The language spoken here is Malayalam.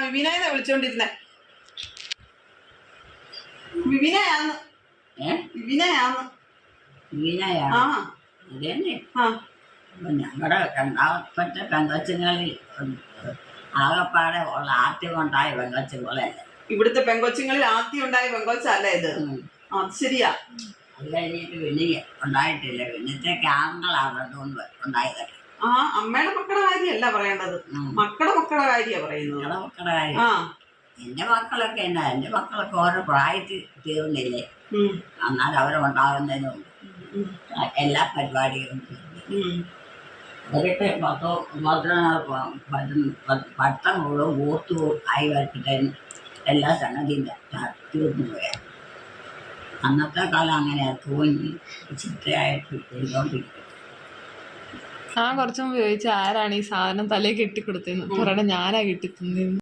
വിവിനായെന്നാ വിളിച്ചോണ്ടിരുന്നേ. വിവിനയാന്ന്. വിവിനയാന്ന്. വീണയാണ്. ആ അതന്നെ. ആ ഞങ്ങളുടെ രണ്ടാമത്തെ പെങ്കൊച്ചുങ്ങളിൽ ആകപ്പാടെ ഉള്ള ആദ്യം ഉണ്ടായ പെങ്കൊച്ചുകളല്ലേ. ഇവിടുത്തെ പെങ്കൊച്ചുങ്ങളിൽ ആദ്യം ഉണ്ടായ പെങ്കൊച്ചല്ലേ ഇത്? അത് ശരിയാ. അത് കഴിഞ്ഞിട്ട് പിന്നെ ഉണ്ടായിട്ടില്ല. പിന്നത്തേക്ക് ആണുങ്ങളാണ് ഉണ്ടായതൊക്കെ. ആ അമ്മയുടെ മക്കളുടെ കാര്യമല്ല പറയേണ്ടത്, മക്കളുടെ കാര്യ പറയുന്നത്. മക്കളുടെ കാര്യം. എന്റെ മക്കളൊക്കെ എന്നാ, എന്റെ മക്കളൊക്കെ ഓരോ പ്രായത്തിൽ തീർന്നില്ലേ. എന്നാൽ അവരുണ്ടാകുന്നതിനും എല്ലാ പരിപാടികളും അവരൊക്കെ പട്ടം മുഴുവൻ ഓർത്തു ആയി വരച്ചിട്ട് എല്ലാ സംഗതിയും തീർന്നു പോയാൽ. അന്നത്തെ കാലം അങ്ങനെ തൂങ്ങി ചിത്രയായിട്ട് ചെയ്തോണ്ടിരിക്കും. കുറച്ചു മുമ്പ് ചോദിച്ചാൽ ആരാണ് ഈ സാധനം തലയിൽ കെട്ടിക്കൊടുത്തതെന്ന് പറയണ ഞാനാ കെട്ടിത്തന്നു.